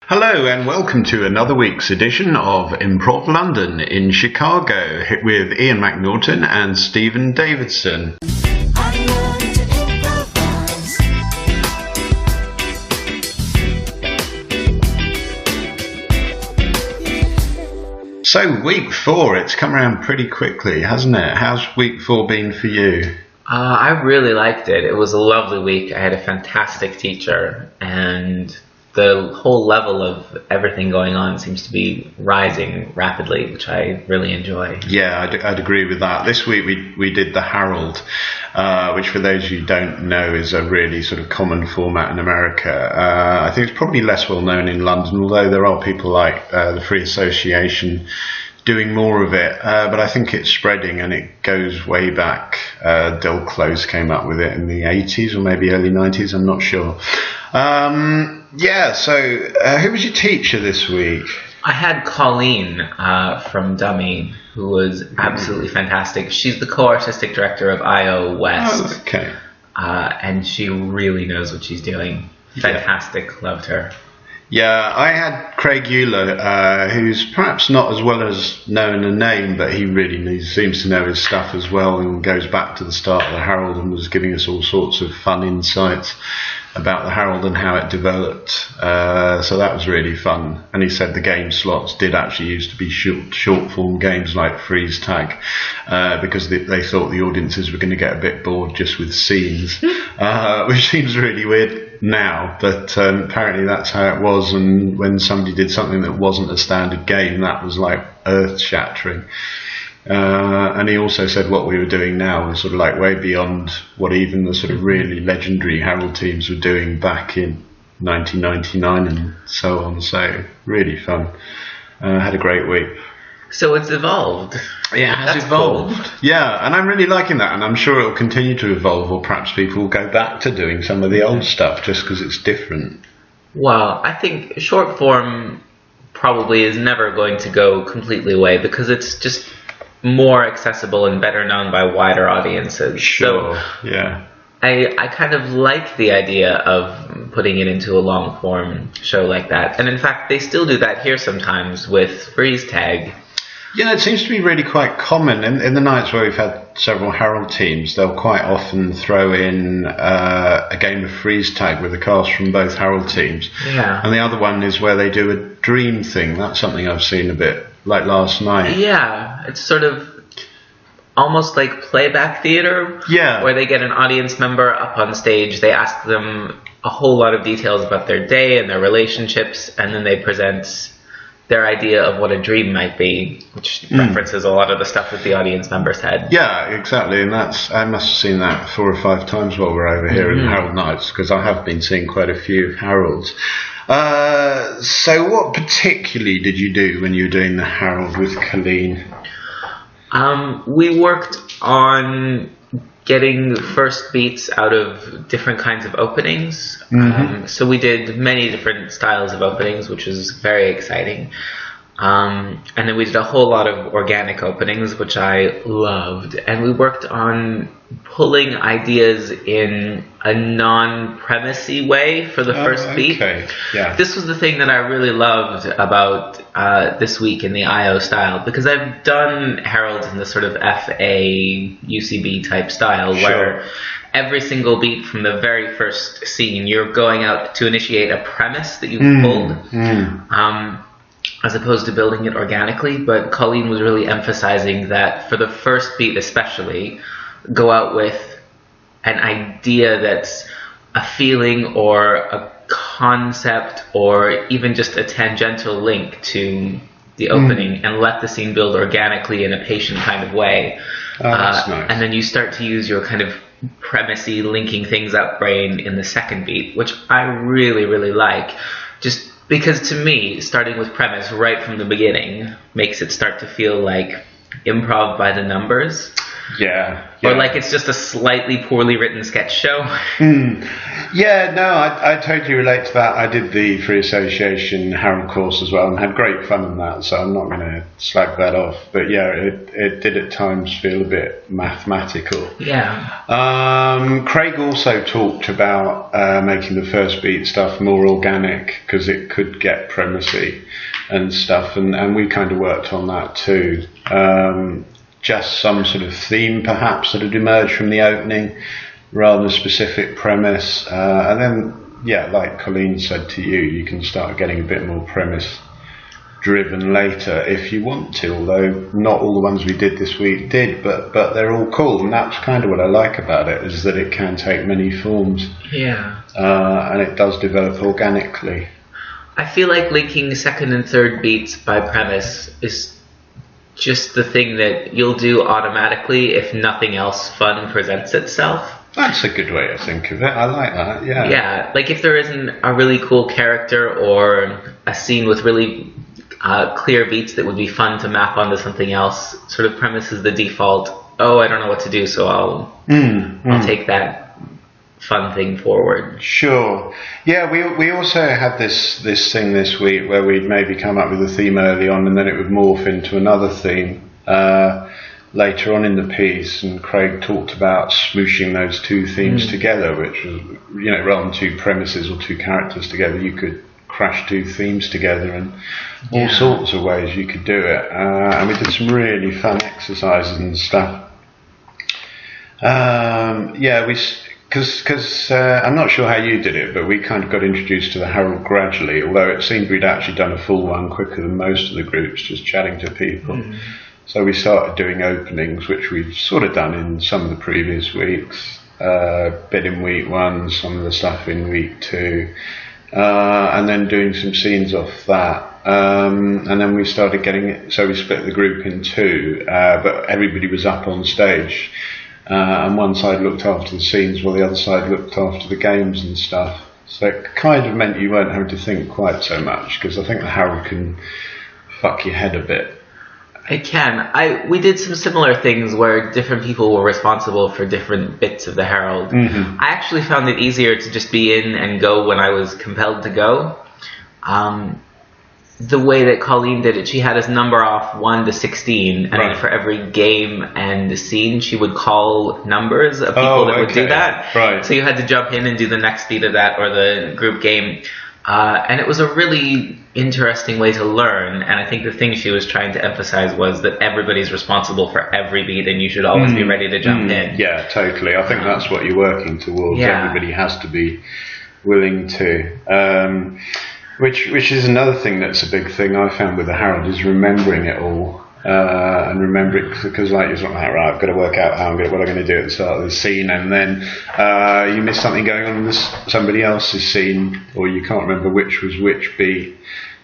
Hello and welcome to another week's edition of Improv London in Chicago with Iain MacNaughton and Stephen Davidson. So week 4, it's come around pretty quickly, hasn't it? How's week 4 been for you? I really liked it. It was a lovely week. I had a fantastic teacher, and the whole level of everything going on seems to be rising rapidly, which I really enjoy. Yeah, I'd agree with that. This week we did the Herald, which for those who don't know is a really sort of common format in America. I think it's probably less well known in London, although there are people like the Free Association doing more of it, but I think it's spreading and it goes way back. Del Close came up with it in the 80s or maybe early 90s, I'm not sure. So who was your teacher this week? I had Colleen from Dummy, who was absolutely fantastic. She's the co-artistic director of IO West. Oh, okay. And she really knows what she's doing. Fantastic, yeah. Loved her. Yeah, I had Craig Uhlir, who's perhaps not as well as known a name, but he seems to know his stuff as well and goes back to the start of the Herald and was giving us all sorts of fun insights about the Herald and how it developed. So that was really fun. And he said the game slots did actually used to be short form games like freeze tag, because they thought the audiences were going to get a bit bored just with scenes, which seems really weird now, but apparently that's how it was. And when somebody did something that wasn't a standard game, that was like earth shattering. And he also said what we were doing now was sort of like way beyond what even the sort of really legendary Herald teams were doing back in 1999 and so on. So really fun. Had a great week. So it's evolved. Yeah, it has That's evolved. Cool. Yeah, and I'm really liking that, and I'm sure it'll continue to evolve, or perhaps people will go back to doing some of the old stuff just because it's different. Well, I think short form probably is never going to go completely away because it's just more accessible and better known by wider audiences. Sure, so yeah. I kind of like the idea of putting it into a long form show like that. And in fact, they still do that here sometimes with freeze tag. Yeah, it seems to be really quite common. In the nights where we've had several Herald teams, they'll quite often throw in a game of freeze tag with the cast from both Herald teams. Yeah. And the other one is where they do a dream thing. That's something I've seen a bit, like last night. Yeah, it's sort of almost like playback theater. Yeah. Where they get an audience member up on stage, they ask them a whole lot of details about their day and their relationships, and then they present their idea of what a dream might be, which references a lot of the stuff that the audience members had. Yeah, exactly, and I must have seen that 4 or 5 times while we're over here in Herald Nights, because I have been seeing quite a few Heralds. So what particularly did you do when you were doing the Herald with Colleen? We worked on getting first beats out of different kinds of openings. So we did many different styles of openings, which was very exciting. And then we did a whole lot of organic openings, which I loved. And we worked on pulling ideas in a non-premisey way for the first beat. Yeah. This was the thing that I really loved about this week in the IO style, because I've done Heralds in the sort of FA, UCB type style, where every single beat from the very first scene, you're going out to initiate a premise that you've pulled. As opposed to building it organically. But Colleen was really emphasizing that for the first beat especially, go out with an idea that's a feeling or a concept or even just a tangential link to the opening, and let the scene build organically in a patient kind of way. That's nice. And then you start to use your kind of premisey linking things up brain in the second beat, which I really, really like. Just because to me, starting with premise right from the beginning makes it start to feel like improv by the numbers. Yeah. Or like it's just a slightly poorly written sketch show. Yeah, no, I totally relate to that. I did the Free Association Harold course as well and had great fun in that, so I'm not going to slag that off. But yeah, it did at times feel a bit mathematical. Yeah. Craig also talked about making the first beat stuff more organic because it could get premisey and stuff, and we kind of worked on that too. Just some sort of theme perhaps that had emerged from the opening rather than a specific premise, and then yeah, like Colleen said to you, you can start getting a bit more premise driven later if you want to, although not all the ones we did this week did, but they're all cool, and that's kind of what I like about it, is that it can take many forms. Yeah. And it does develop organically. I feel like linking second and third beats by premise is just the thing that you'll do automatically if nothing else fun presents itself. That's a good way to think of it. I like that, yeah. Yeah, like if there isn't a really cool character or a scene with really clear beats that would be fun to map onto something else, sort of premise is the default, oh, I don't know what to do, so I'll take that fun thing forward. Sure. Yeah, we also had this thing this week where we'd maybe come up with a theme early on and then it would morph into another theme later on in the piece, and Craig talked about smooshing those two themes together, which was, you know, rather than two premises or two characters together, you could crash two themes together and all sorts of ways you could do it, and we did some really fun exercises and stuff. Because I'm not sure how you did it, but we kind of got introduced to the Harold gradually, although it seemed we'd actually done a full one quicker than most of the groups, just chatting to people. So we started doing openings, which we'd sort of done in some of the previous weeks, a bit in week one, some of the stuff in week two, and then doing some scenes off that. And then we started getting it, so we split the group in two, but everybody was up on stage. And one side looked after the scenes while the other side looked after the games and stuff. So it kind of meant you weren't having to think quite so much, because I think the Harold can fuck your head a bit. It can. We did some similar things where different people were responsible for different bits of the Harold. I actually found it easier to just be in and go when I was compelled to go. The way that Colleen did it, she had us number off 1 to 16, and then for every game and scene, she would call numbers of people that would do that. Right. So you had to jump in and do the next beat of that or the group game. And it was a really interesting way to learn, and I think the thing she was trying to emphasize was that everybody's responsible for every beat and you should always be ready to jump in. Yeah, totally. I think that's what you're working towards. Yeah. Everybody has to be willing to. Which is another thing that's a big thing I found with the Harold, is remembering it all. And remember it, because like you're like, right, I've got to work out what I'm going to do at the start of the scene, and then you miss something going on in somebody else's scene, or you can't remember which was which beat.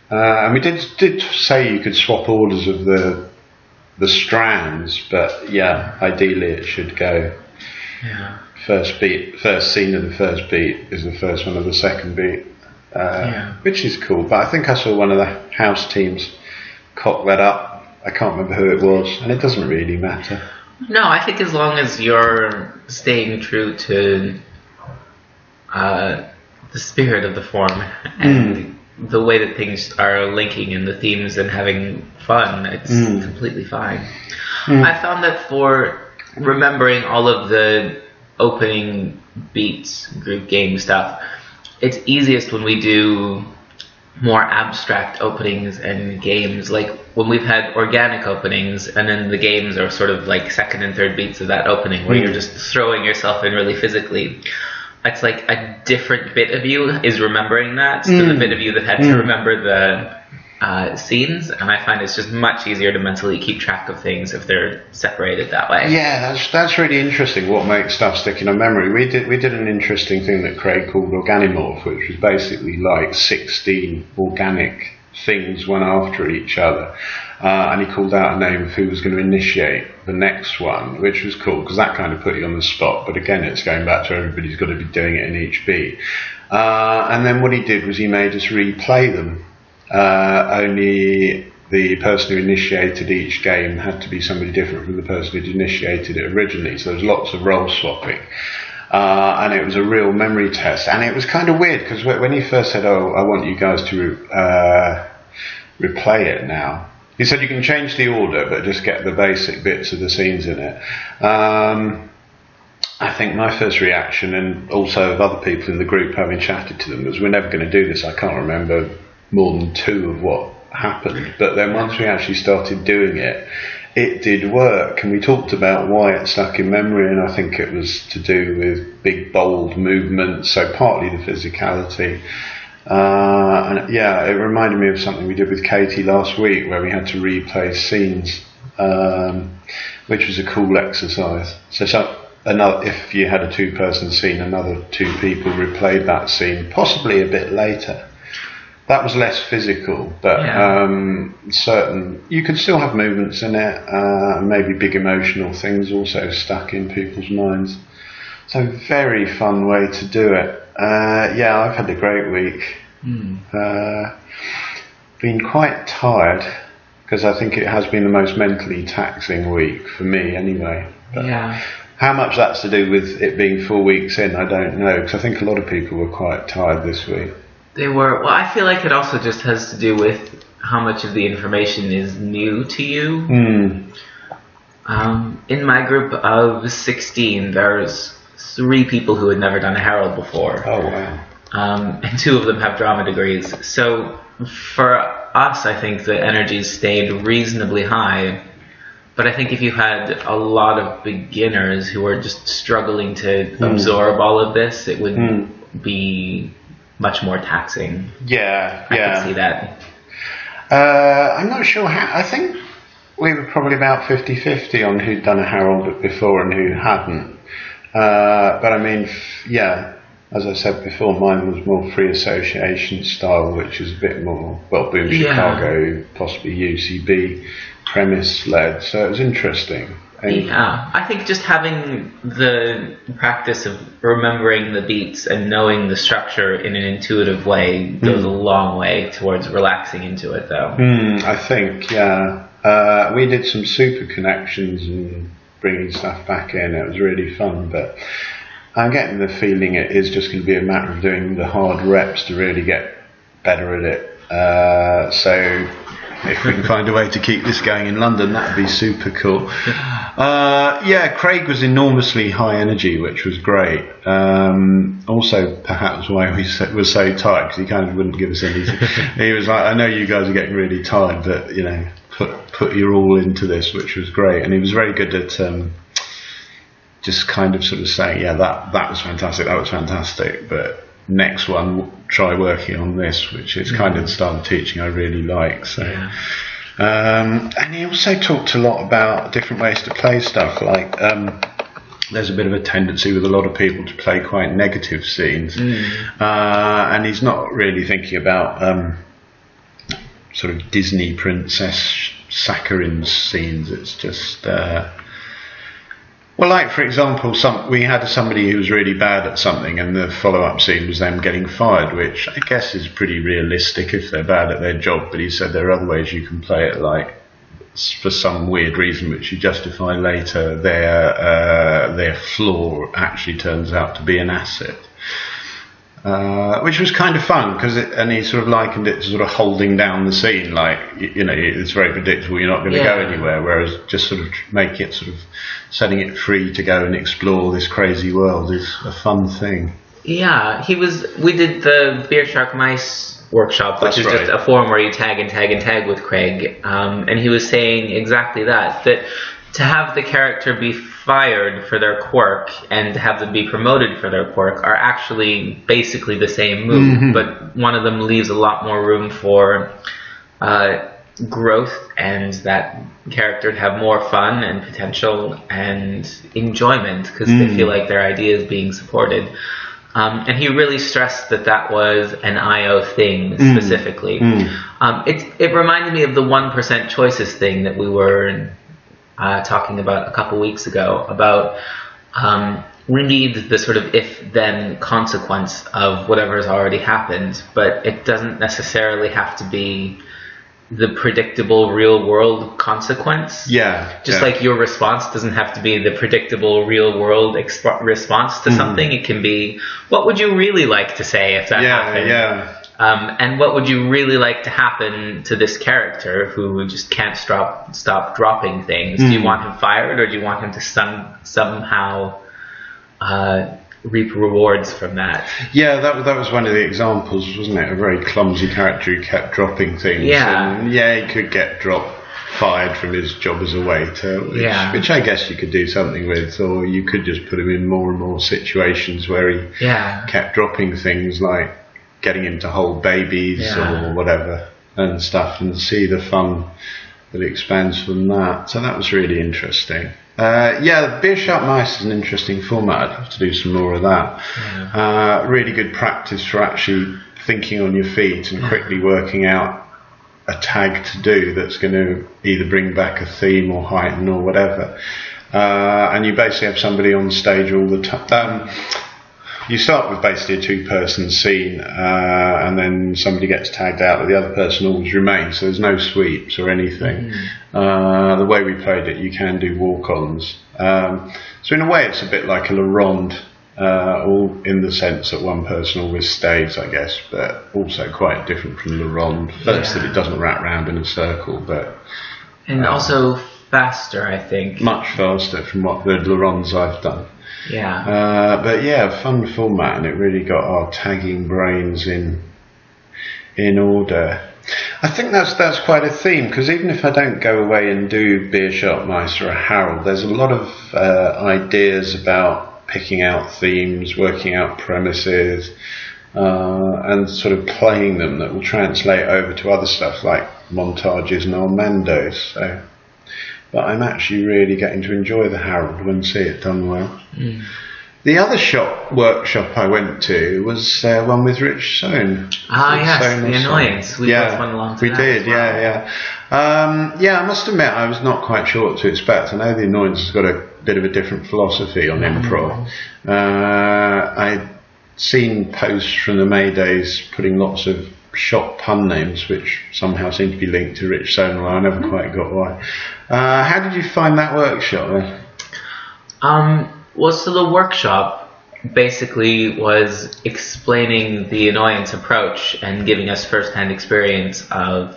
And we did say you could swap orders of the strands, but yeah, ideally it should go first scene of the first beat is the first one of the second beat, which is cool. But I think I saw one of the house teams cock that up. I can't remember who it was, and it doesn't really matter. No, I think as long as you're staying true to the spirit of the form and the way that things are linking and the themes and having fun, it's completely fine. I found that for remembering all of the opening beats, group game stuff, it's easiest when we do more abstract openings and games, like when we've had organic openings and then the games are sort of like second and third beats of that opening where you're just throwing yourself in really physically. It's like a different bit of you is remembering that to the bit of you that had to remember the scenes, and I find it's just much easier to mentally keep track of things if they're separated that way. Yeah, that's really interesting, what makes stuff stick in our memory. We did an interesting thing that Craig called Organimorph, which was basically like 16 organic things one after each other, and he called out a name of who was going to initiate the next one, which was cool because that kind of put you on the spot, but again it's going back to everybody's got to be doing it in each beat. And then what he did was he made us replay them, only the person who initiated each game had to be somebody different from the person who'd initiated it originally. So there was lots of role swapping. And it was a real memory test. And it was kind of weird, because when he first said, "Oh, I want you guys to replay it now," he said you can change the order, but just get the basic bits of the scenes in it. I think my first reaction, and also of other people in the group having chatted to them, was, we're never going to do this. I can't remember more than 2 of what happened. But then once we actually started doing it, it did work. And we talked about why it stuck in memory, and I think it was to do with big, bold movements, so partly the physicality. And yeah, it reminded me of something we did with Katie last week, where we had to replay scenes, which was a cool exercise. So if you had a 2-person scene, another 2 people replayed that scene, possibly a bit later. That was less physical, but you could still have movements in it, maybe big emotional things also stuck in people's minds. So very fun way to do it. Yeah, I've had a great week. Been quite tired, because I think it has been the most mentally taxing week for me anyway. But how much that's to do with it being 4 weeks in, I don't know, because I think a lot of people were quite tired this week. They were. Well, I feel like it also just has to do with how much of the information is new to you. In my group of 16, there's 3 people who had never done a Herald before. Oh, wow. And 2 of them have drama degrees. So for us, I think the energy stayed reasonably high. But I think if you had a lot of beginners who were just struggling to absorb all of this, it would be much more taxing. Yeah, I can see that. I'm not sure how. I think we were probably about 50-50 on who'd done a Herald before and who hadn't. But I mean, yeah, as I said before, mine was more free association style, which is a bit more, well, Boom Chicago, possibly UCB premise led. So it was interesting. Yeah, I think just having the practice of remembering the beats and knowing the structure in an intuitive way goes a long way towards relaxing into it, though. I think, yeah. We did some super connections and bringing stuff back in. It was really fun, but I'm getting the feeling it is just going to be a matter of doing the hard reps to really get better at it. So if we can find a way to keep this going in London, that would be super cool. Yeah, Craig was enormously high energy, which was great. Also, perhaps why we were so tired, because he kind of wouldn't give us anything. He was like, "I know you guys are getting really tired, but you know, put your all into this," which was great. And he was very good at just kind of sort of saying, "Yeah, that was fantastic, that was fantastic, but next one, try working on this," which is kind of the style of teaching I really like. So, and he also talked a lot about different ways to play stuff. Like, there's a bit of a tendency with a lot of people to play quite negative scenes, and he's not really thinking about sort of Disney princess saccharine scenes. It's just well, like for example, we had somebody who was really bad at something, and the follow-up scene was them getting fired, which I guess is pretty realistic if they're bad at their job. But he said there are other ways you can play it, like for some weird reason which you justify later, their flaw actually turns out to be an asset. Which was kind of fun, and he sort of likened it to sort of holding down the scene, like, you know, it's very predictable, you're not going to go anywhere, whereas just sort of make it sort of setting it free to go and explore this crazy world is a fun thing. Yeah, we did the BeerSharkMice workshop, which is just a forum where you tag and tag and tag with Craig, and he was saying exactly that to have the character be fired for their quirk and to have them be promoted for their quirk are actually basically the same move, but one of them leaves a lot more room for growth, and that character to have more fun and potential and enjoyment because they feel like their idea is being supported. And he really stressed that was an IO thing specifically. It reminded me of the 1% choices thing that we were talking about a couple weeks ago, about we need the sort of if-then consequence of whatever has already happened, but it doesn't necessarily have to be the predictable real world consequence. Just like your response doesn't have to be the predictable real world response to something. It can be, what would you really like to say if that happened? And what would you really like to happen to this character who just can't stop dropping things? Do you want him fired, or do you want him to somehow reap rewards from that? That was one of the examples, wasn't it? A very clumsy character who kept dropping things. And he could get fired from his job as a waiter, which I guess you could do something with, or you could just put him in more and more situations where he kept dropping things, like getting him to hold babies or whatever and stuff, and see the fun that expands from that. So that was really interesting. BeerSharkMice is an interesting format. I'd have to do some more of that. Really good practice for actually thinking on your feet and quickly working out a tag to do that's going to either bring back a theme or heighten or whatever. And you basically have somebody on stage all the time. You start with basically a two-person scene, and then somebody gets tagged out, but the other person always remains, so there's no sweeps or anything. The way we played it, you can do walk-ons. So in a way, it's a bit like a La Ronde, all in the sense that one person always stays, I guess, but also quite different from La Ronde. First, that it doesn't wrap round in a circle, but... And also faster, I think. Much faster from what the La Rondes I've done. Fun format, and it really got our tagging brains in order. I think that's quite a theme, because even if I don't go away and do BeerSharkMice or a Harold, there's a lot of ideas about picking out themes, working out premises, and sort of playing them that will translate over to other stuff like montages and Armandos. But I'm actually really getting to enjoy the Harold and see it done well. The other workshop I went to was one with Rich Sohn. The Annoyance. We both went along to that. We did, I must admit I was not quite sure what to expect. I know the Annoyance has got a bit of a different philosophy on improv. I'd seen posts from the Maydays putting lots of shop pun names, which somehow seem to be linked to Rich Sohn. I never quite got why. How did you find that workshop then? So the workshop basically was explaining the Annoyance approach and giving us first-hand experience of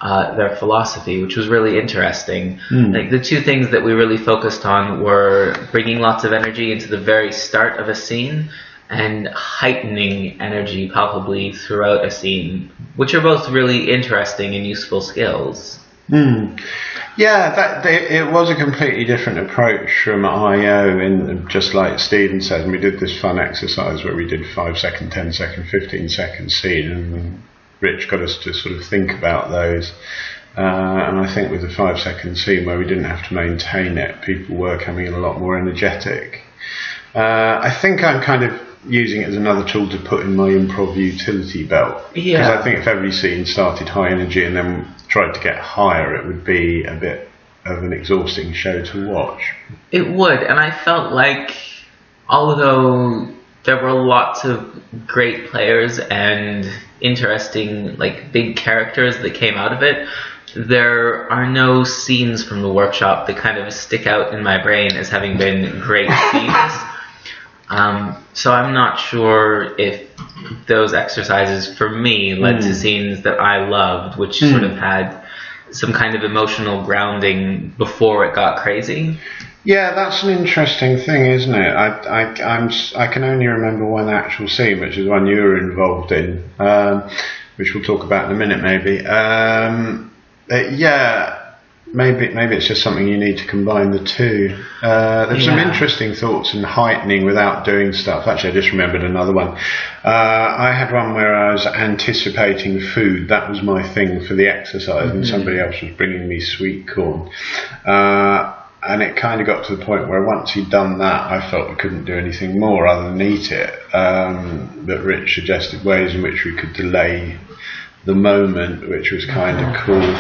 their philosophy, which was really interesting. Like, the two things that we really focused on were bringing lots of energy into the very start of a scene and heightening energy palpably throughout a scene, which are both really interesting and useful skills. It was a completely different approach from IO, and just like Stephen said, we did this fun exercise where we did 5 second, 10 second, 15 second scene, and Rich got us to sort of think about those. And I think with the 5 second scene where we didn't have to maintain it, people were coming in a lot more energetic. I think I'm kind of using it as another tool to put in my improv utility belt. Because I think if every scene started high energy and then tried to get higher, it would be a bit of an exhausting show to watch. It would, and I felt like, although there were lots of great players and interesting, like, big characters that came out of it, there are no scenes from the workshop that kind of stick out in my brain as having been great scenes. So I'm not sure if those exercises for me led to scenes that I loved, which sort of had some kind of emotional grounding before it got crazy. Yeah, that's an interesting thing, isn't it? I can only remember one actual scene, which is one you were involved in, which we'll talk about in a minute, maybe. Maybe it's just something you need to combine the two. There's some interesting thoughts in heightening without doing stuff. Actually, I just remembered another one. I had one where I was anticipating food. That was my thing for the exercise, and somebody else was bringing me sweet corn. And it kind of got to the point where once he'd done that, I felt I couldn't do anything more other than eat it. But Rich suggested ways in which we could delay the moment, which was kind of cool.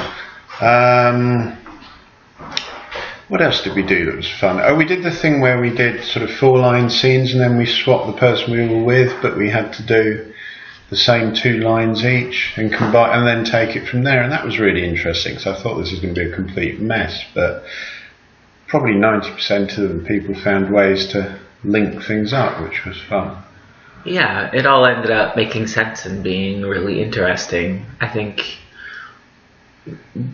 What else did we do that was fun? Oh, we did the thing where we did sort of 4-line scenes and then we swapped the person we were with, but we had to do the same 2 lines each and combine, and then take it from there. And that was really interesting, because I thought this was going to be a complete mess, but probably 90% of the people found ways to link things up, which was fun. Yeah, it all ended up making sense and being really interesting. I think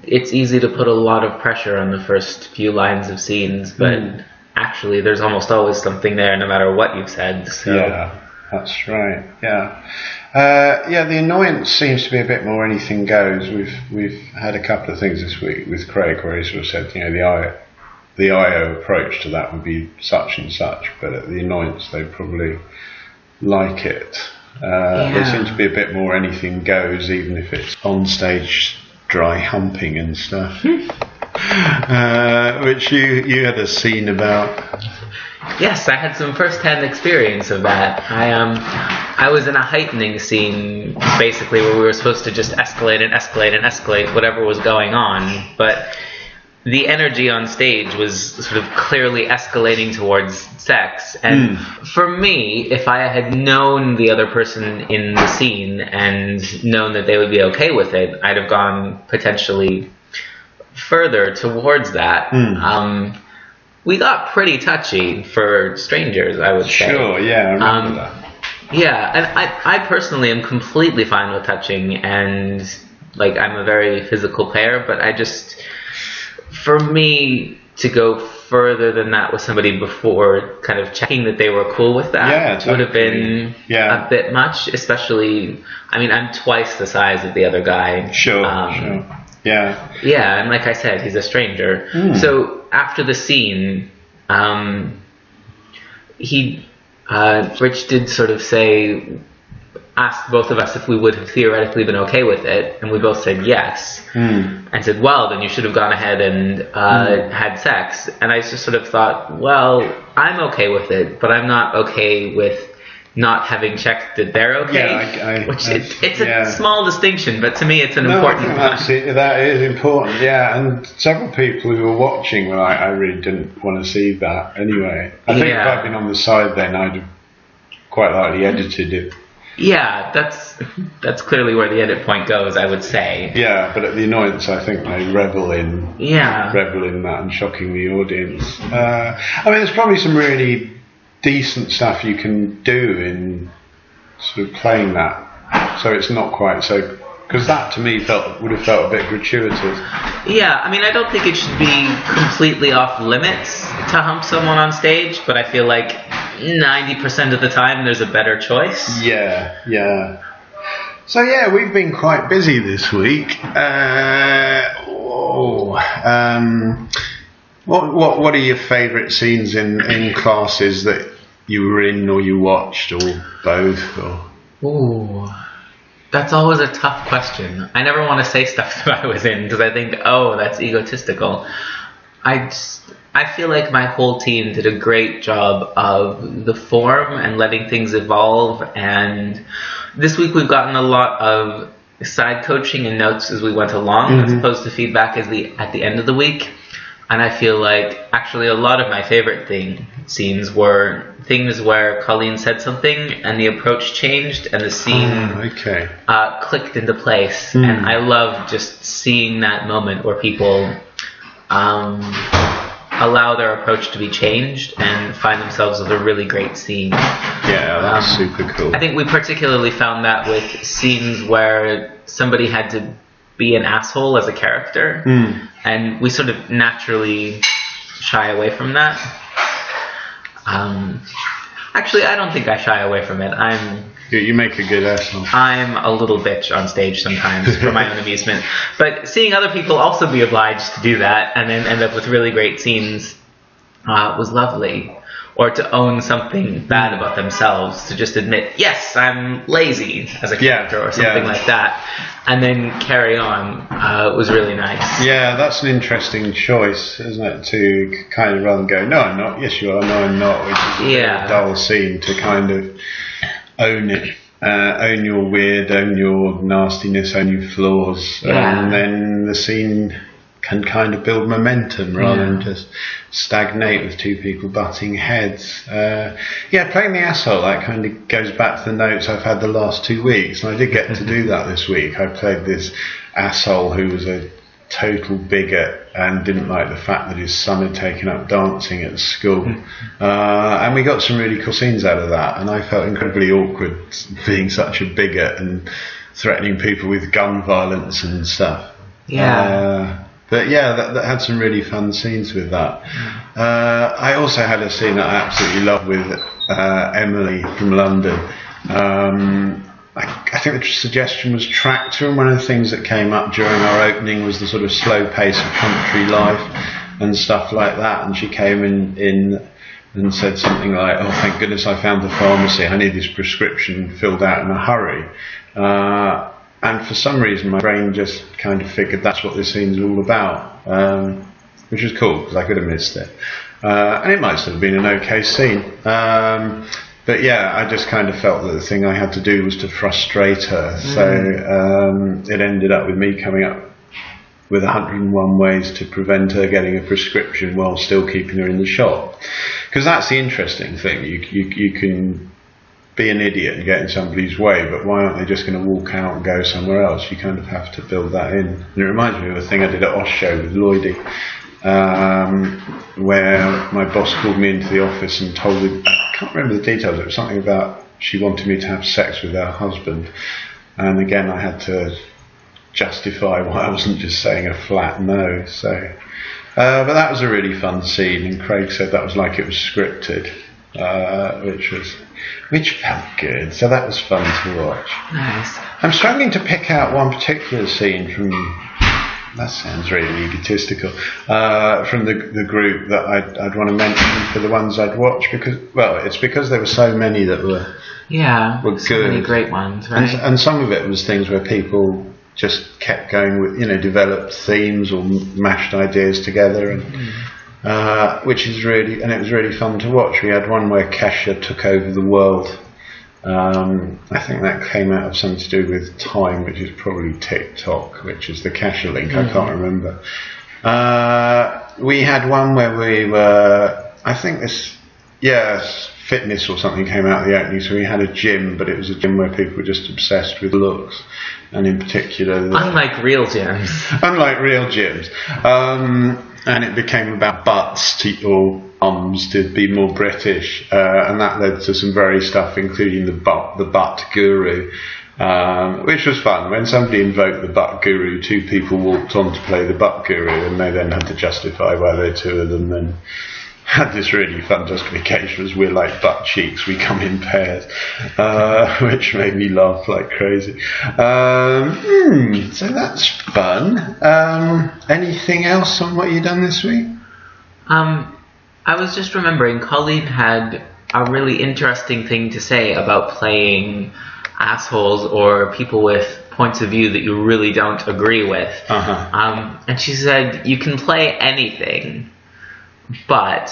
it's easy to put a lot of pressure on the first few lines of scenes, but actually there's almost always something there no matter what you've said. So. Yeah, that's right. Yeah. The annoyance seems to be a bit more anything goes. We've had a couple of things this week with Craig where he sort of said, the IO approach to that would be such and such, but at the annoyance they probably like it. They seem to be a bit more anything goes, even if it's on stage dry humping and stuff. Which you had a scene about. Yes, I had some first-hand experience of that. I was in a heightening scene, basically, where we were supposed to just escalate and escalate and escalate whatever was going on, but the energy on stage was sort of clearly escalating towards sex. And for me, if I had known the other person in the scene and known that they would be okay with it, I'd have gone potentially further towards that. We got pretty touchy for strangers, I would say. Sure, yeah, I remember that. Yeah, and I personally am completely fine with touching, and I'm a very physical player, but for me to go further than that with somebody before kind of checking that they were cool with that would have been a bit much, especially, I'm twice the size of the other guy. Sure. Yeah. Yeah, and like I said, he's a stranger. So after the scene, Rich did sort of asked both of us if we would have theoretically been okay with it, and we both said yes. And said, well, then you should have gone ahead and had sex. And I just sort of thought, well, I'm okay with it, but I'm not okay with not having checked that they're okay. It's a small distinction, but to me it's an important one. That is important, yeah. And several people who were watching were like, I really didn't want to see that anyway. I think if I'd been on the side then, I'd have quite likely edited it. Yeah, that's clearly where the edit point goes, I would say. Yeah, but at the annoyance, I think they revel in that and shocking the audience. There's probably some really decent stuff you can do in sort of playing that, so it's not quite so. Because that to me would have felt a bit gratuitous. Yeah, I don't think it should be completely off limits to hump someone on stage, but I feel like 90% of the time there's a better choice. Yeah. So we've been quite busy this week. What are your favourite scenes in classes that you were in or you watched or both? Ooh. That's always a tough question. I never want to say stuff that I was in because I think, that's egotistical. I feel like my whole team did a great job of the form and letting things evolve. And this week we've gotten a lot of side coaching and notes as we went along, as opposed to feedback at the end of the week. And I feel like actually a lot of my favorite scenes were things where Colleen said something and the approach changed and the scene clicked into place. And I love just seeing that moment where people allow their approach to be changed and find themselves with a really great scene. Yeah, that's super cool. I think we particularly found that with scenes where somebody had to be an asshole as a character, and we sort of naturally shy away from that. Actually, I don't think I shy away from it. You make a good asshole. I'm a little bitch on stage sometimes for my own amusement. But seeing other people also be obliged to do that and then end up with really great scenes was lovely. Or to own something bad about themselves, to just admit, yes, I'm lazy as a character or something like that, and then carry on was really nice. Yeah, that's an interesting choice, isn't it? To kind of rather than go, no, I'm not, yes, you are, no, I'm not, which is a very dull scene, to kind of own it. Own your weird, own your nastiness, own your flaws, and then the scene can kind of build momentum rather than just stagnate with two people butting heads. Playing the asshole, that kind of goes back to the notes I've had the last 2 weeks, and I did get to do that this week. I played this asshole who was a total bigot and didn't like the fact that his son had taken up dancing at school, and we got some really cool scenes out of that, and I felt incredibly awkward being such a bigot and threatening people with gun violence and stuff. But that had some really fun scenes with that. I also had a scene that I absolutely loved with Emily from London. I think the suggestion was tractor, and one of the things that came up during our opening was the sort of slow pace of country life and stuff like that. And she came in and said something like, "Oh, thank goodness I found the pharmacy. I need this prescription filled out in a hurry." And for some reason, my brain just kind of figured that's what this scene's all about, which was cool because I could have missed it. And it might still have been an okay scene. But yeah, I just kind of felt that the thing I had to do was to frustrate her. So it ended up with me coming up with 101 ways to prevent her getting a prescription while still keeping her in the shop. Because that's the interesting thing. You can be an idiot and get in somebody's way, but why aren't they just going to walk out and go somewhere else? You kind of have to build that in. And it reminds me of a thing I did at Osho with Lloydie, where my boss called me into the office and told me, I can't remember the details, it was something about she wanted me to have sex with her husband, and again I had to justify why I wasn't just saying a flat no. So but that was a really fun scene, and Craig said that was like it was scripted, which felt good, so that was fun to watch. Nice. I'm struggling to pick out one particular scene from, that sounds really egotistical, from the group that I'd want to mention for the ones I'd watch, because, well, it's because there were so many that were good. So many great ones, right? And some of it was things where people just kept going with, developed themes or mashed ideas together, and which is really, and it was really fun to watch. We had one where Koechner took over the world. I think that came out of something to do with time, which is probably TikTok, which is the Koechner link. I can't remember. We had one where we were, I think fitness or something came out of the opening. So we had a gym, but it was a gym where people were just obsessed with looks, and in particular, unlike real gyms. And it became about butts or arms to be more British, and that led to some very stuff, including the butt guru, which was fun. When somebody invoked the butt guru, two people walked on to play the butt guru, and they then had to justify why there were two of them, and had this really fun justification as we're like butt cheeks, we come in pairs, which made me laugh like crazy. So that's fun. Anything else on what you've done this week? I was just remembering, Colleen had a really interesting thing to say about playing assholes or people with points of view that you really don't agree with. And she said, you can play anything, but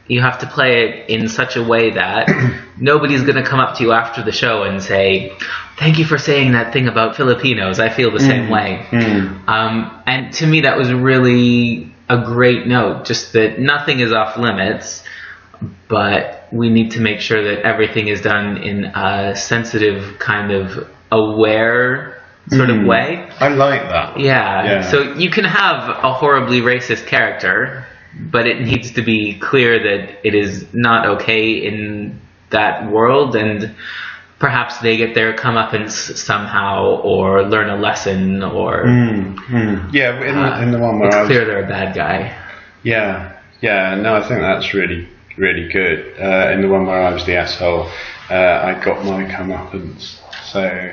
you have to play it in such a way that nobody's going to come up to you after the show and say, thank you for saying that thing about Filipinos. I feel the same way. And to me, that was really a great note, just that nothing is off limits, but we need to make sure that everything is done in a sensitive, kind of aware sort of way. I like that. Yeah. So you can have a horribly racist character, but it needs to be clear that it is not okay in that world, and perhaps they get their comeuppance somehow, or learn a lesson, or Yeah, in the one where it's clear they're a bad guy. Yeah. No, I think that's really, really good. In the one where I was the asshole, I got my comeuppance. So,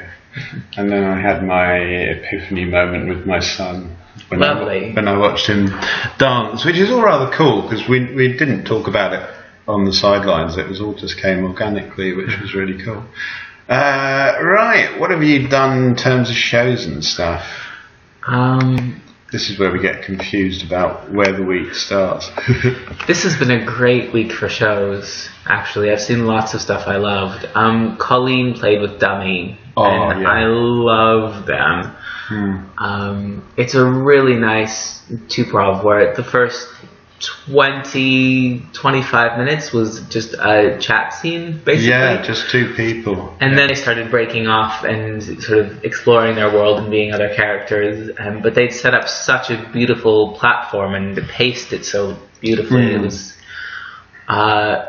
and then I had my epiphany moment with my son. When I watched him dance, which is all rather cool, because we didn't talk about it on the sidelines. It was all just came organically, which was really cool. Right, what have you done in terms of shows and stuff? This is where we get confused about where the week starts. This has been a great week for shows, actually. I've seen lots of stuff I loved. Colleen played with Dummy, and I love them. It's a really nice two-prov where the first 25 minutes was just a chat scene, basically. Yeah, just two people. And then they started breaking off and sort of exploring their world and being other characters. But they'd set up such a beautiful platform and paced it so beautifully. It was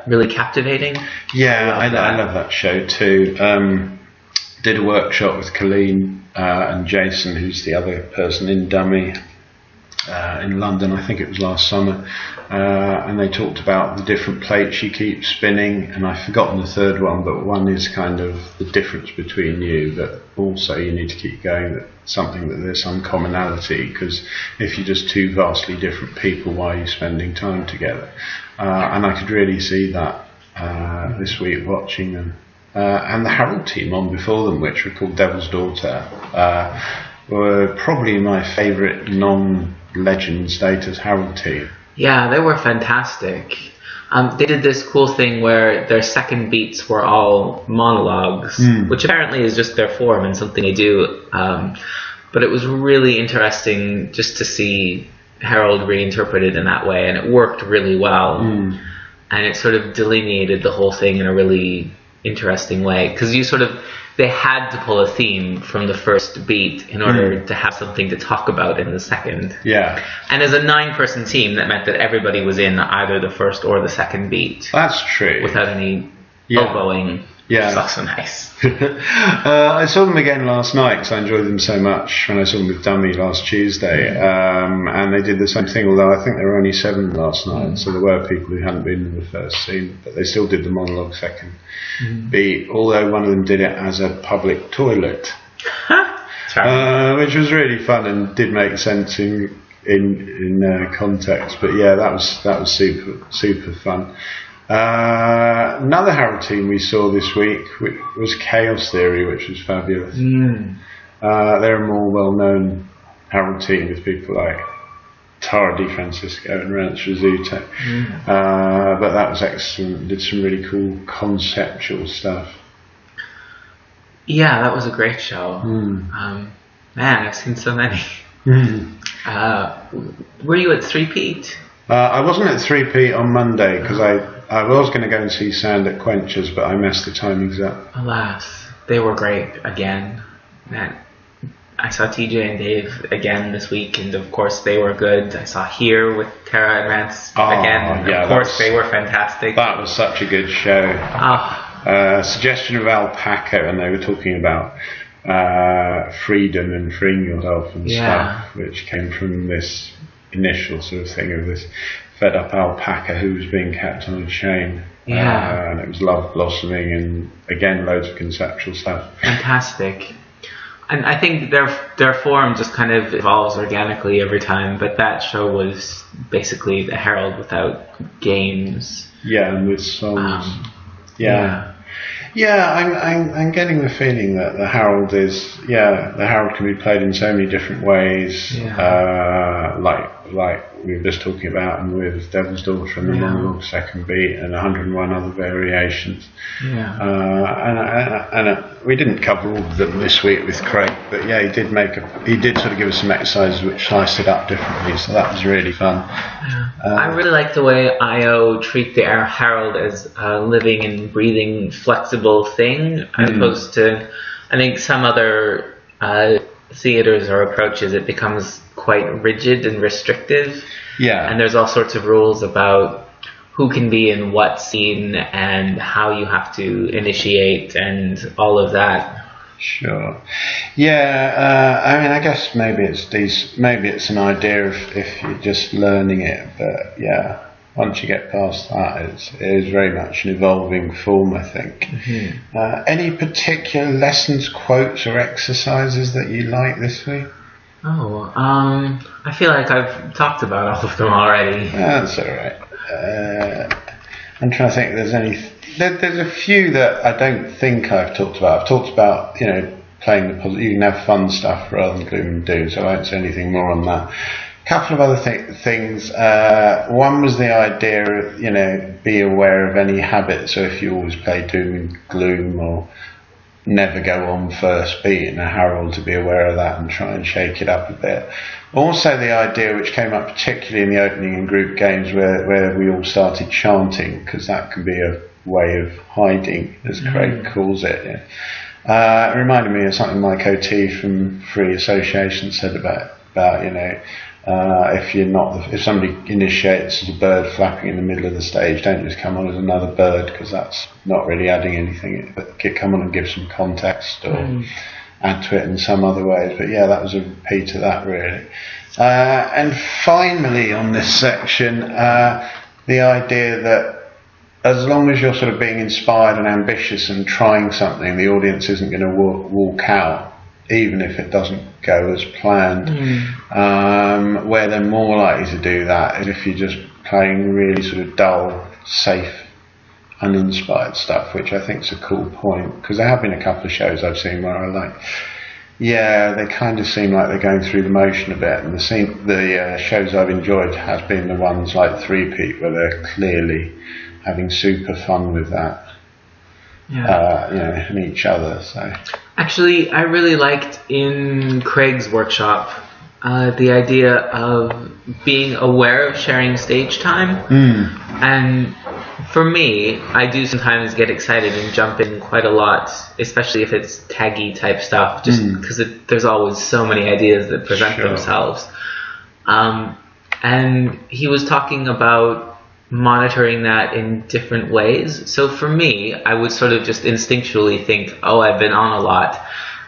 really captivating. Yeah, I love that show too. Did a workshop with Colleen and Jason, who's the other person in Dummy, in London. I think it was last summer, and they talked about the different plates you keep spinning, and I've forgotten the third one, but one is kind of the difference between you, but also you need to keep going, that something that there's some commonality, because if you're just two vastly different people, why are you spending time together? And I could really see that this week watching them. And the Harold team on before them, which were called Devil's Daughter, were probably my favourite non-legend status Harold team. Yeah, they were fantastic. They did this cool thing where their second beats were all monologues, which apparently is just their form and something they do. But it was really interesting just to see Harold reinterpreted in that way, and it worked really well. And it sort of delineated the whole thing in a really interesting way, because they had to pull a theme from the first beat in order to have something to talk about in the second. Yeah. And as a 9-person team, that meant that everybody was in either the first or the second beat. That's true. Without any elbowing. Yeah. Which is also nice. I saw them again last night because I enjoyed them so much when I saw them with Dummy last Tuesday. And they did the same thing, although I think there were only 7 last night, so there were people who hadn't been in the first scene, but they still did the monologue second beat, although one of them did it as a public toilet, which was really fun and did make sense in context. But yeah, that was super fun. Another Harold team we saw this week was Chaos Theory, which was fabulous. They're a more well-known Harold team with people like Tara DiFrancisco and Rance Rizzuto. But that was excellent. Did some really cool conceptual stuff. Yeah, that was a great show. Man, I've seen so many. Were you at 3-Peat? I wasn't at 3-Peat on Monday because I was going to go and see Sand at Quench's, but I messed the timings up. Alas, they were great again. Man, I saw TJ and Dave again this week, and of course they were good. I saw Here with Tara and Rance again. Yeah, of course they were fantastic. That was such a good show. Suggestion of alpaca, and they were talking about freedom and freeing yourself and stuff, which came from this initial sort of thing of this fed up alpaca who was being kept on a chain. And it was love blossoming, and again loads of conceptual stuff. Fantastic. And I think their form just kind of evolves organically every time, but that show was basically the Herald without games. Yeah, and with songs. I'm getting the feeling that the Herald can be played in so many different ways. Like we were just talking about, and with Devil's Daughter and the monologue second beat and 101 other variations. And we didn't cover all of them this week with Craig, but he did sort of give us some exercises which sliced it up differently, so that was really fun. I really like the way IO treat the Herald as a living and breathing flexible thing, as opposed to, I think, some other theatres or approaches, it becomes quite rigid and restrictive. And there's all sorts of rules about who can be in what scene and how you have to initiate and all of that. Sure. I mean, I guess maybe it's an idea if you're just learning it, but once you get past that, it is very much an evolving form, I think. Any particular lessons, quotes, or exercises that you like this week? I feel like I've talked about all of them already. That's all right. I'm trying to think if there's a few that I don't think I've talked about. I've talked about, playing the positive. You can have fun stuff rather than gloom and doom, so I won't say anything more on that. A couple of other things. One was the idea of, be aware of any habit. So if you always play doom and gloom, or never go on first beat in a Harold, to be aware of that and try and shake it up a bit. Also the idea, which came up particularly in the opening and group games, where we all started chanting, because that can be a way of hiding, as Craig calls it. It reminded me of something Mike O.T. from Free Association said about if somebody initiates as a bird flapping in the middle of the stage, don't just come on as another bird, because that's not really adding anything, but come on and give some context or add to it in some other ways. But yeah, that was a repeat of that, really. And finally on this section, the idea that as long as you're sort of being inspired and ambitious and trying something, the audience isn't going to walk out, even if it doesn't go as planned. Where they're more likely to do that is if you're just playing really sort of dull, safe, uninspired stuff, which I think is a cool point, because there have been a couple of shows I've seen where I like, they kind of seem like they're going through the motion a bit, and the shows I've enjoyed has been the ones like Three Peat, where they're clearly having super fun with that. And each other. So actually, I really liked in Craig's workshop the idea of being aware of sharing stage time. And for me, I do sometimes get excited and jump in quite a lot, especially if it's taggy type stuff, just because there's always so many ideas that present themselves. And he was talking about monitoring that in different ways. So for me, I would sort of just instinctually think, I've been on a lot,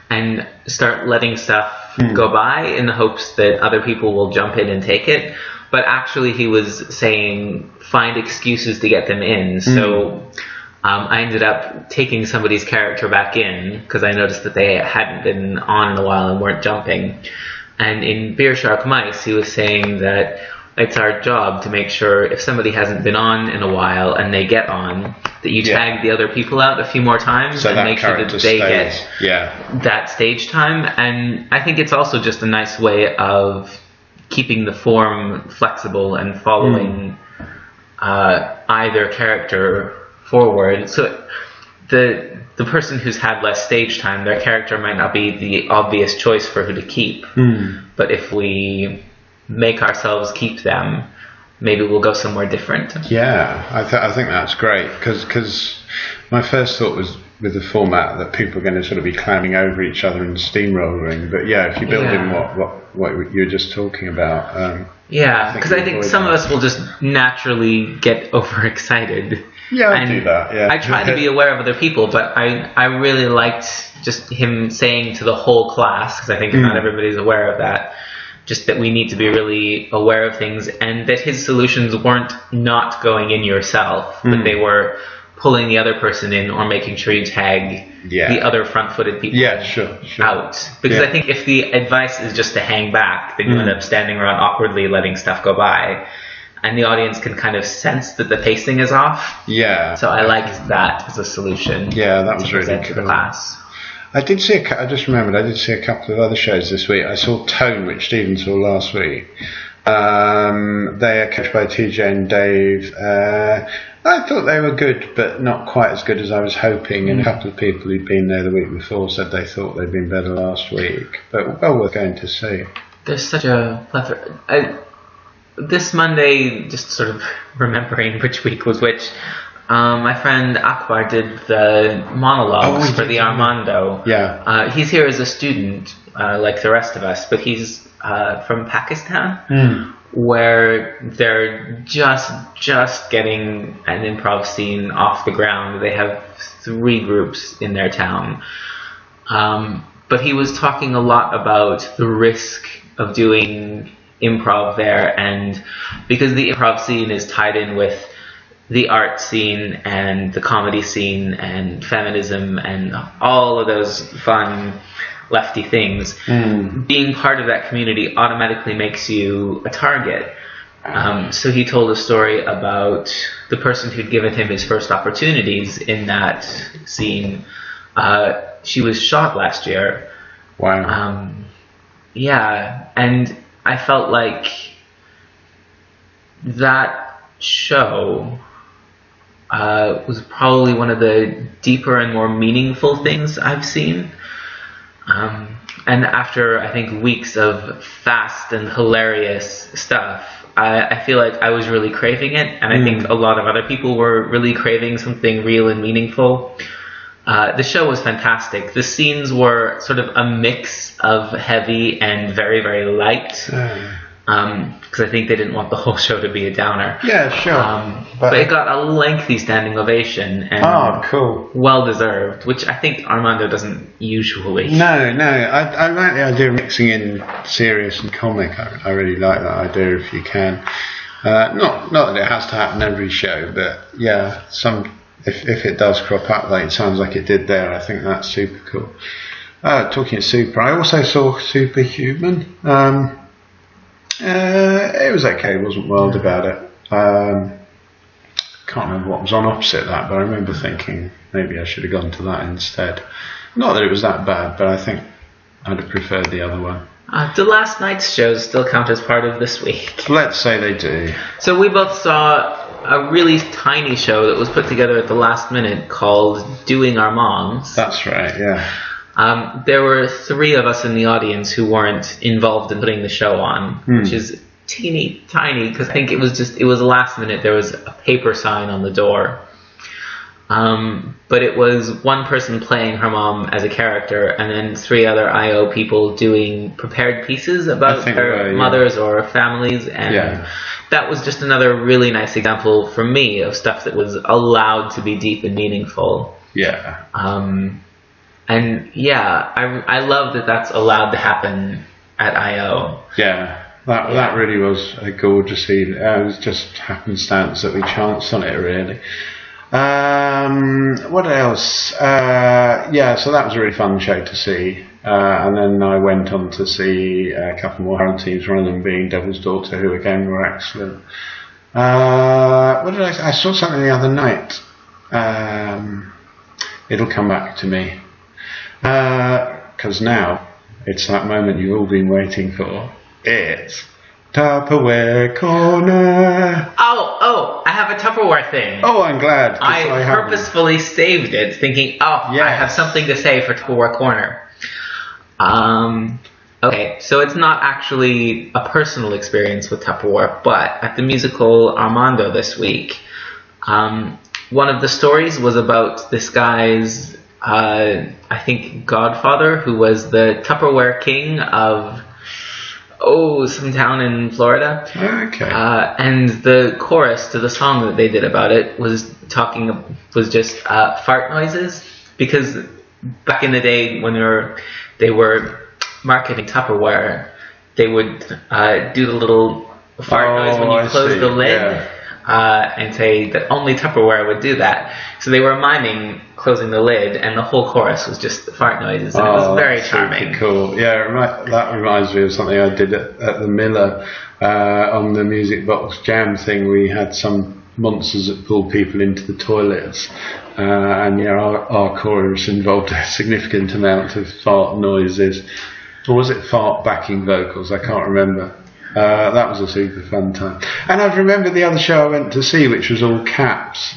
and start letting stuff go by in the hopes that other people will jump in and take it. But actually he was saying find excuses to get them in. So I ended up taking somebody's character back in because I noticed that they hadn't been on in a while and weren't jumping. And in BeerSharkMice, he was saying that it's our job to make sure if somebody hasn't been on in a while and they get on, that you tag the other people out a few more times, so and make sure that they get that stage time. And I think it's also just a nice way of keeping the form flexible and following either character forward. So the person who's had less stage time, their character might not be the obvious choice for who to keep. But if we make ourselves keep them, maybe we'll go somewhere different. I think that's great, because my first thought was with the format that people are going to sort of be climbing over each other and steamrolling, but if you build in what you were just talking about, because I think some of us will just naturally get overexcited. I do that. I try to be aware of other people, but I really liked just him saying to the whole class, because I think not everybody's aware of that, just that we need to be really aware of things, and that his solutions weren't not going in yourself, but they were pulling the other person in or making sure you tag the other front-footed people out. Because I think if the advice is just to hang back, then you end up standing around awkwardly letting stuff go by, and the audience can kind of sense that the pacing is off. So I liked that as a solution. That was really cool. To the class. I just remembered I did see a couple of other shows this week. I saw Tone, which Stephen saw last week. They are coached by TJ and Dave. I thought they were good, but not quite as good as I was hoping. And a couple of people who'd been there the week before said they thought they'd been better last week. But well worth going to see. There's such a plethora. This Monday, just sort of remembering which week was which, my friend Akbar did the monologues for the Armando. He's here as a student, like the rest of us, but he's from Pakistan, where they're just getting an improv scene off the ground. They have 3 groups in their town. But he was talking a lot about the risk of doing improv there, and because the improv scene is tied in with the art scene and the comedy scene and feminism and all of those fun lefty things, being part of that community automatically makes you a target. So he told a story about the person who'd given him his first opportunities in that scene. She was shot last year. Wow. And I felt like that show was probably one of the deeper and more meaningful things I've seen. And after, I think, weeks of fast and hilarious stuff, I feel like I was really craving it, and I think a lot of other people were really craving something real and meaningful. The show was fantastic. The scenes were sort of a mix of heavy and very, very light. Because I think they didn't want the whole show to be a downer. Yeah, sure. But it got a lengthy standing ovation, and cool. Well deserved, which I think Armando doesn't usually. No, I like the idea of mixing in serious and comic. I really like that idea if you can. Not that it has to happen every show, but yeah, if it does crop up like it sounds like it did there, I think that's super cool. Talking of super, I also saw Superhuman. It was okay, wasn't wild about it. Can't remember what was on opposite that, but I remember thinking maybe I should have gone to that instead. Not that it was that bad, but I think I'd have preferred the other one. Do last night's shows still count as part of this week? Let's say they do. So we both saw a really tiny show that was put together at the last minute called Doing Our Moms. That's right, yeah. There were 3 of us in the audience who weren't involved in putting the show on, which is teeny tiny, because I think it was last minute. There was a paper sign on the door. But it was one person playing her mom as a character, and then 3 other IO people doing prepared pieces about their mothers or families, and that was just another really nice example for me of stuff that was allowed to be deep and meaningful. Yeah. And yeah, I love that that's allowed to happen at IO. Yeah, that really was a gorgeous evening. It was just happenstance that we chanced on it, really. What else? So that was a really fun show to see. And then I went on to see a couple more Herald teams, one of them being Devil's Daughter, who again were excellent. What did I saw something the other night. It'll come back to me. Because now it's that moment you've all been waiting for. It's Tupperware Corner. Oh, I have a Tupperware thing. Oh, I'm glad. I purposefully saved it, thinking, I have something to say for Tupperware Corner. Okay, so it's not actually a personal experience with Tupperware, but at the musical Armando this week, one of the stories was about this guy's I think godfather, who was the Tupperware king of some town in Florida. Okay. And the chorus to the song that they did about it was just fart noises, because back in the day when they were marketing Tupperware, they would do the little fart noise when you close the lid. And say that only Tupperware would do that. So they were miming closing the lid, and the whole chorus was just fart noises, and it was very charming. Cool. Yeah, that reminds me of something I did at the Miller on the Music Box Jam thing. We had some monsters that pulled people into the toilets, and our chorus involved a significant amount of fart noises. Or was it fart backing vocals? I can't remember. That was a super fun time. And I remember the other show I went to see, which was all caps,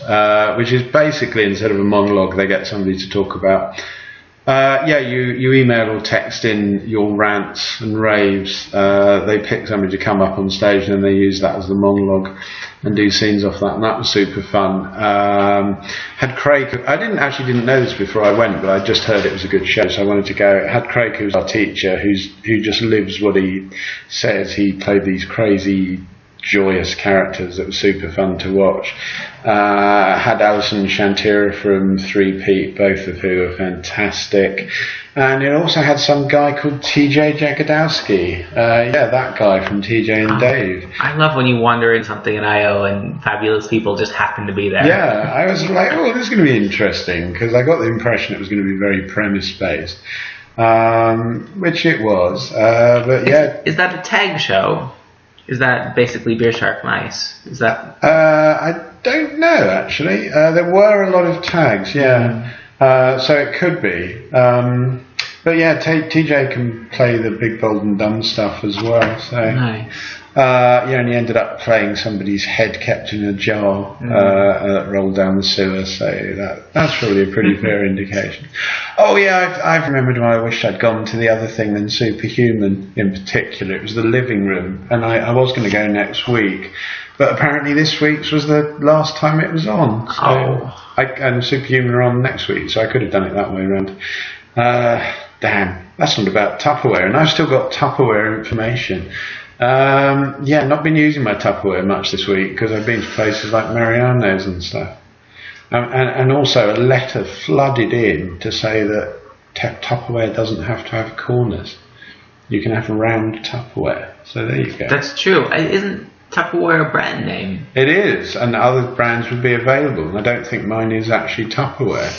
which is basically, instead of a monologue, they get somebody to talk about. You email or text in your rants and raves. They pick somebody to come up on stage, and then they use that as the monologue and do scenes off that, and that was super fun. Had Craig, I didn't know this before I went, but I just heard it was a good show, so I wanted to go. It had Craig, who's our teacher, who just lives what he says. He played these crazy, joyous characters that were super fun to watch. Had Alison and Shantira from 3Peat, both of who are fantastic. And it also had some guy called TJ Jagodowski. That guy from TJ and Dave. I love when you wander in something in IO and fabulous people just happen to be there. Yeah, I was like, this is going to be interesting, because I got the impression it was going to be very premise-based. Which it was. But yeah. Is that a tag show? Is that basically BeerSharkMice? Is that? I don't know, actually. There were a lot of tags, yeah. So it could be. But yeah, TJ can play the big, bold and dumb stuff as well. So Nice. he only ended up playing somebody's head kept in a jar that rolled down the sewer. So that's probably a pretty fair indication. Oh yeah, I've remembered why I wish I'd gone to the other thing than Superhuman in particular. It was the living room, and I was going to go next week. But apparently this week's was the last time it was on. So and Superhuman are on next week, so I could have done it that way around. Damn, that's not about Tupperware, and I've still got Tupperware information. Not been using my Tupperware much this week because I've been to places like Mariano's and stuff. And also a letter flooded in to say that Tupperware doesn't have to have corners. You can have round Tupperware. So there you go. That's true. Isn't Tupperware a brand name? It is, and other brands would be available. And I don't think mine is actually Tupperware,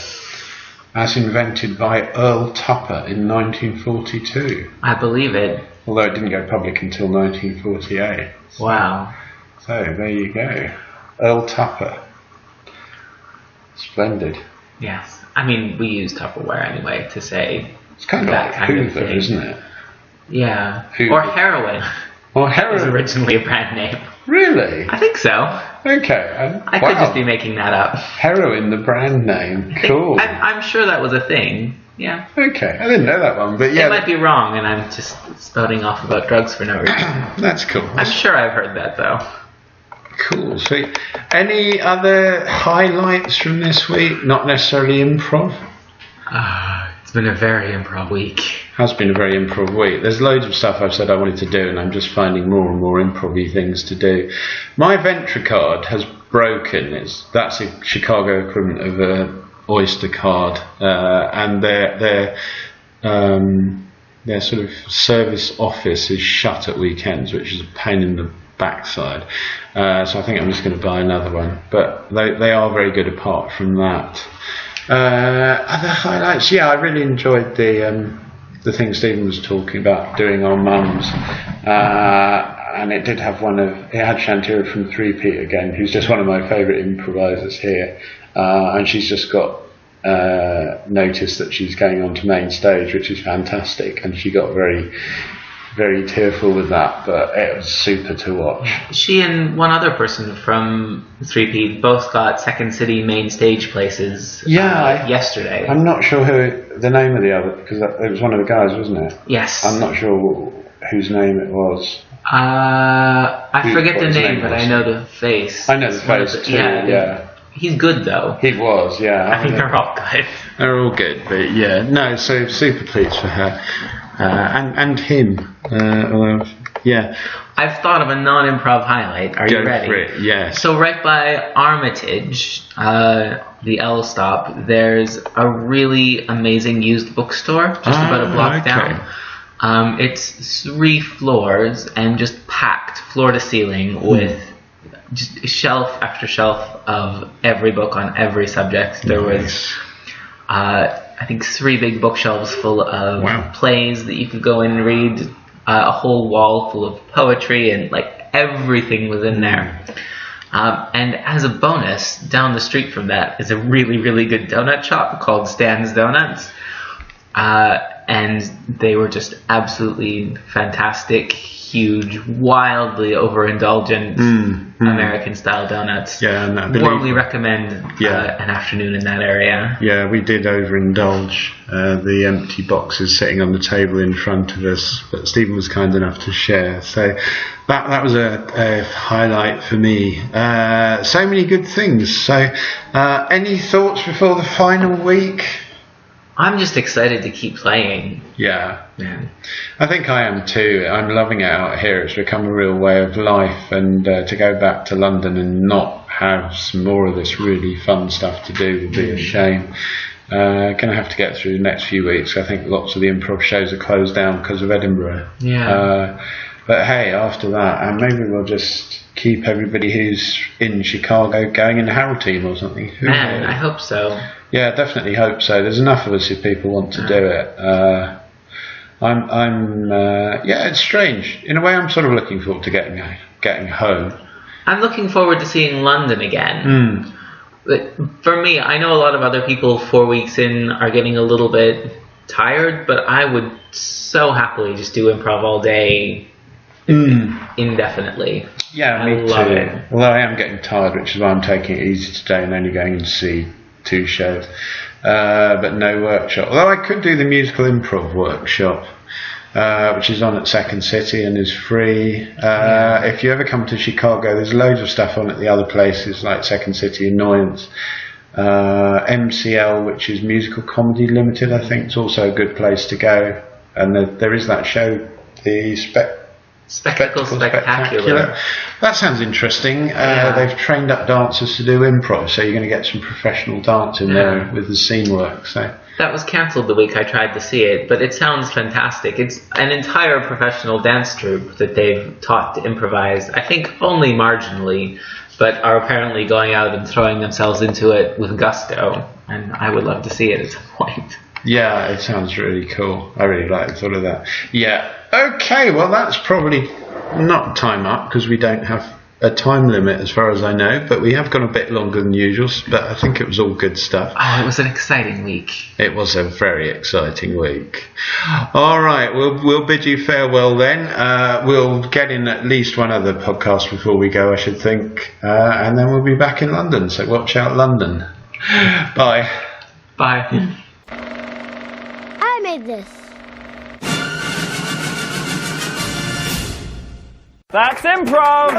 as invented by Earl Tupper in 1942. I believe it. Although it didn't go public until 1948. Wow. So there you go. Earl Tupper. Splendid. Yes. I mean, we use Tupperware anyway to say it's kind of that like kind Hoover, of thing. isn't it? Yeah. Hoover. Or heroin. Or It was heroin. originally a brand name. Really? I think so. Okay. I could just be making that up. Heroin, the brand name. Cool. I'm sure that was a thing. Yeah. Okay. I didn't know that one, but yeah. It might be wrong, and I'm just spouting off about drugs for no reason. That's cool. I'm sure I've heard that, though. Cool. Sweet. Any other highlights from this week? Not necessarily improv? It's been a very improv week. Has been a very improv week. There's loads of stuff I've said I wanted to do, and I'm just finding more and more improv-y things to do. My Ventra card has broken. That's a Chicago equivalent of a Oyster card, and their sort of service office is shut at weekends, which is a pain in the backside. So I think I'm just going to buy another one. But they are very good apart from that. Other highlights? Yeah, I really enjoyed the thing Stephen was talking about doing on Mums, and it did have it had Shantira from 3P again, who's just one of my favourite improvisers here, and she's just got noticed that she's going on to main stage, which is fantastic, and she got very, very tearful with that, but it was super to watch. She and one other person from 3P both got Second City main stage places yesterday. I'm not sure who the name of the other, because it was one of the guys, wasn't it? Yes. I'm not sure whose name it was. I forget the name, but I know the face. I know the face too, yeah. He's good, though. He was, yeah. I think they're all good. They're all good, but yeah. No, so super pleased for her. And him. Yeah. I've thought of a non-improv highlight. Are you ready? Go for it, yes. So right by Armitage, the L stop, there's a really amazing used bookstore just about a block down. It's 3 floors and just packed floor to ceiling with just shelf after shelf of every book on every subject. There was I think 3 big bookshelves full of plays that you could go in and read, a whole wall full of poetry, and like everything was in there. And as a bonus, down the street from that is a really, really good donut shop called Stan's Donuts. And they were just absolutely fantastic, huge, wildly overindulgent American-style donuts. Yeah, and warmly recommend an afternoon in that area. Yeah, we did overindulge. The empty boxes sitting on the table in front of us, but Stephen was kind enough to share. So that was a highlight for me. So many good things. So any thoughts before the final week? I'm just excited to keep playing. Yeah. I think I am too. I'm loving it out here. It's become a real way of life, and to go back to London and not have some more of this really fun stuff to do would be a shame. Going to have to get through the next few weeks. I think lots of the improv shows are closed down because of Edinburgh. But hey, after that, maybe we'll just keep everybody who's in Chicago going in the Harold team or something. Man, I hope so. Yeah, definitely hope so. There's enough of us if people want to do it. It's strange. In a way, I'm sort of looking forward to getting home. I'm looking forward to seeing London again. But for me, I know a lot of other people 4 weeks in are getting a little bit tired, but I would so happily just do improv all day indefinitely. Yeah, me love too. it. Although I am getting tired, which is why I'm taking it easy today and only going to see 2 shows. But no workshop. Although I could do the musical improv workshop, which is on at Second City and is free. If you ever come to Chicago, there's loads of stuff on at the other places like Second City, Annoyance, MCL, which is Musical Comedy Limited, I think. It's also a good place to go. And there is that show, the Spectacle Spectacular. That sounds interesting. They've trained up dancers to do improv, so you're going to get some professional dance in there with the scene work. So that was cancelled the week I tried to see it, but it sounds fantastic. It's an entire professional dance troupe that they've taught to improvise, I think only marginally, but are apparently going out and throwing themselves into it with gusto, and I would love to see it at some point. Yeah, it sounds really cool. I really like the thought of that. Yeah. Okay, well, that's probably not time up because we don't have a time limit as far as I know, but we have gone a bit longer than usual, but I think it was all good stuff. Oh, it was an exciting week. It was a very exciting week. All right, we'll bid you farewell then. We'll get in at least one other podcast before we go, I should think, and then we'll be back in London, so watch out, London. Bye. Bye. I made this. That's improv!